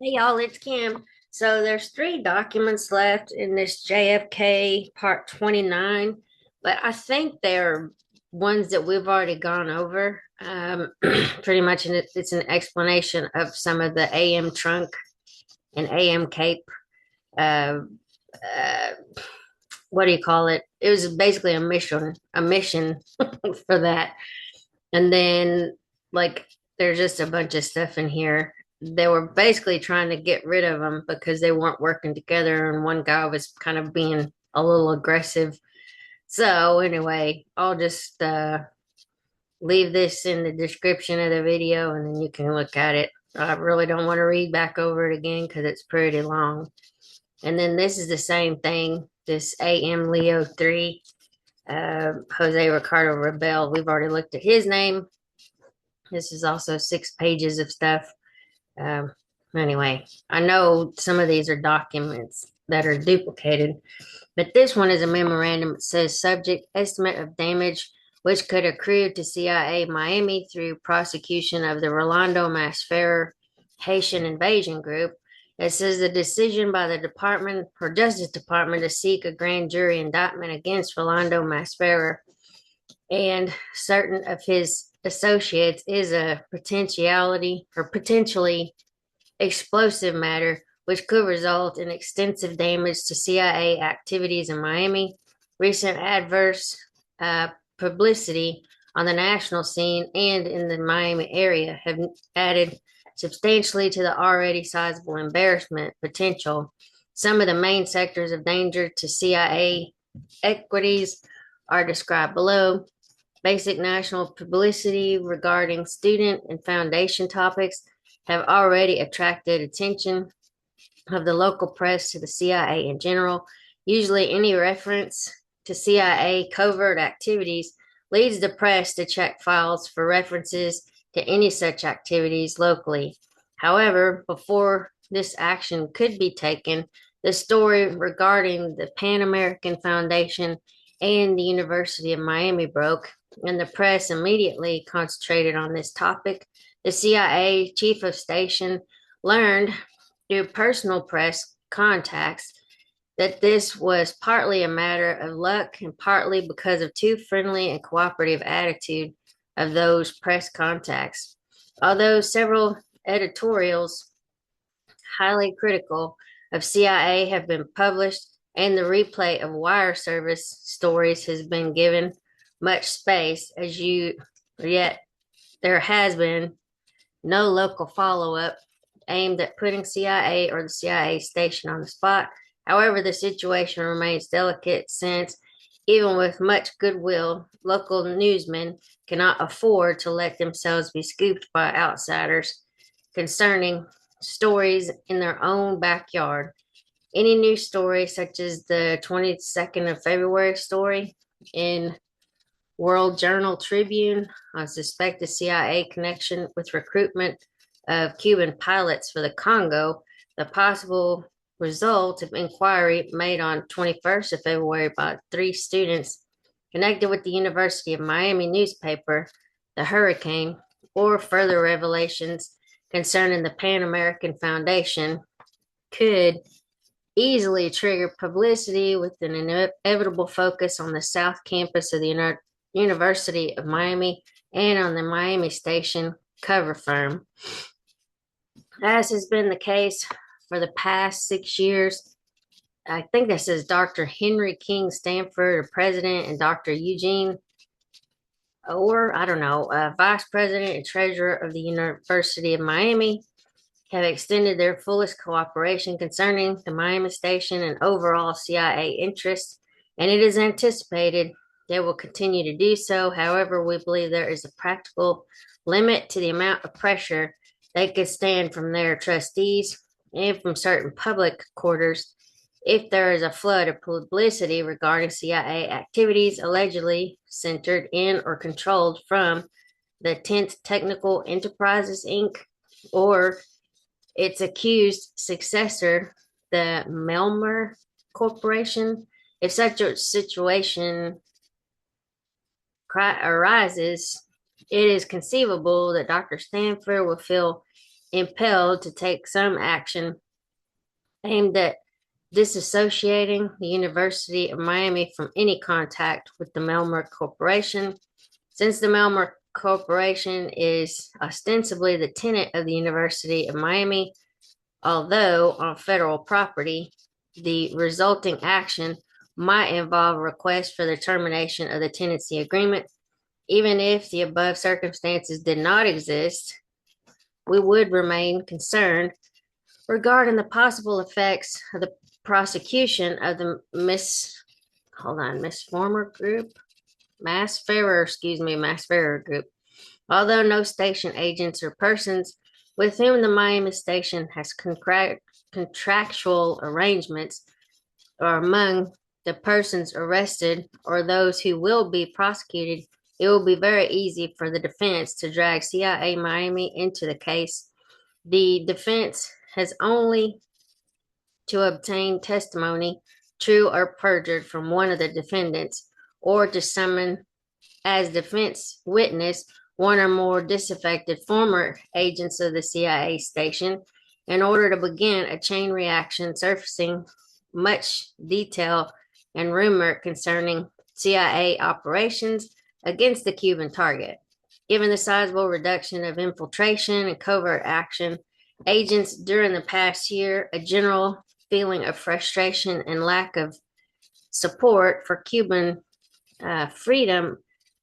Hey y'all, it's Kim. So there's three documents left in this JFK Part 29, but I think they're ones that we've already gone over. Pretty much, and it's an explanation of some of the AM trunk and AM cape. Uh, uh, what do you call it? It was basically a mission for that. And then, like, there's just a bunch of stuff in here. They were basically trying to get rid of them because they weren't working together, and one guy was kind of being a little aggressive. So, anyway, I'll just leave this in the description of the video and then you can look at it. I really don't want to read back over it again because it's pretty long. And then this is the same thing, this AM Leo 3, Jose Ricardo Rebel. We've already looked at his name. This is also 6 pages of stuff. Um, anyway, I know some of these are documents that are duplicated, but this one is a memorandum. It says subject estimate of damage which could accrue to CIA Miami through prosecution of the Rolando Masferrer Haitian invasion group. It says the decision by the Department or Justice Department to seek a grand jury indictment against Rolando Masferrer and certain of his associates is a potentially explosive matter which could result in extensive damage to CIA activities in Miami. Recent adverse publicity on the national scene and in the Miami area have added substantially to the already sizable embarrassment potential. Some of the main sectors of danger to CIA equities are described below. Basic national publicity regarding student and foundation topics have already attracted attention of the local press to the CIA in general. Usually, any reference to CIA covert activities leads the press to check files for references to any such activities locally. However, before this action could be taken, the story regarding the Pan American Foundation and the University of Miami broke, and the press immediately concentrated on this topic. The CIA chief of station learned through personal press contacts that this was partly a matter of luck and partly because of too friendly and cooperative attitude of those press contacts. Although several editorials highly critical of CIA have been published and the replay of wire service stories has been given much space yet there has been no local follow-up aimed at putting CIA or the CIA station on the spot. However, the situation remains delicate since even with much goodwill, local newsmen cannot afford to let themselves be scooped by outsiders concerning stories in their own backyard. Any news story, such as the 22nd of February story in World Journal Tribune on suspected CIA connection with recruitment of Cuban pilots for the Congo, the possible result of inquiry made on 21st of February by 3 students connected with the University of Miami newspaper, The Hurricane, or further revelations concerning the Pan American Foundation could easily trigger publicity with an inevitable focus on the South Campus of the University of Miami and on the Miami station cover firm. As has been the case for the past 6 years, I think this is Dr. Henry King Stanford, a president, and Dr. Eugene, or I don't know, vice president and treasurer of the University of Miami, have extended their fullest cooperation concerning the Miami station and overall CIA interests, and it is anticipated they will continue to do so. However, we believe there is a practical limit to the amount of pressure they could stand from their trustees and from certain public quarters if there is a flood of publicity regarding CIA activities allegedly centered in or controlled from the 10th Technical Enterprises, Inc., or its accused successor, the Melmer Corporation. If such a situation arises, it is conceivable that Dr. Stanford will feel impelled to take some action aimed at disassociating the University of Miami from any contact with the Melmer Corporation. Since the Melmer Corporation is ostensibly the tenant of the University of Miami, although on federal property, the resulting action might involve a request for the termination of the tenancy agreement. Even if the above circumstances did not exist, we would remain concerned regarding the possible effects of the prosecution of the Mass Farer Group. Although no station agents or persons with whom the Miami station has contractual arrangements are among the persons arrested or those who will be prosecuted, it will be very easy for the defense to drag CIA Miami into the case. The defense has only to obtain testimony, true or perjured, from one of the defendants, or to summon as defense witness one or more disaffected former agents of the CIA station in order to begin a chain reaction surfacing much detail and rumor concerning CIA operations against the Cuban target. Given the sizable reduction of infiltration and covert action agents during the past year, a general feeling of frustration and lack of support for Cuban freedom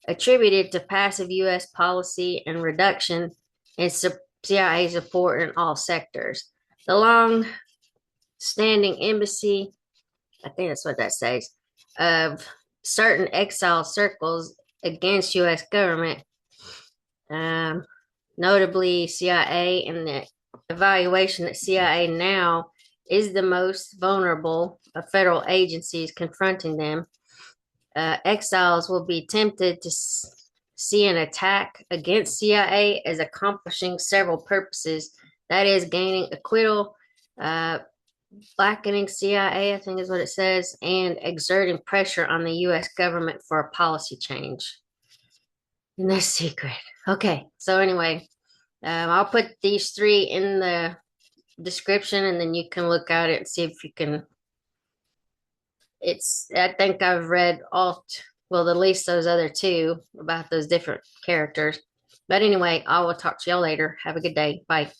attributed to passive U.S. policy and reduction in CIA support in all sectors. The long standing embassy, I think that's what that says, of certain exile circles against U.S. government, notably CIA, and the evaluation that CIA now is the most vulnerable of federal agencies confronting them. Exiles will be tempted to see an attack against CIA as accomplishing several purposes. That is, gaining acquittal, blackening CIA, I think is what it says, and exerting pressure on the U.S. government for a policy change. And that's secret. Okay, so anyway, I'll put these three in the description, and then you can look at it and see if you can. I think I've read well, at least those other two about those different characters. But anyway, I will talk to y'all later. Have a good day. Bye.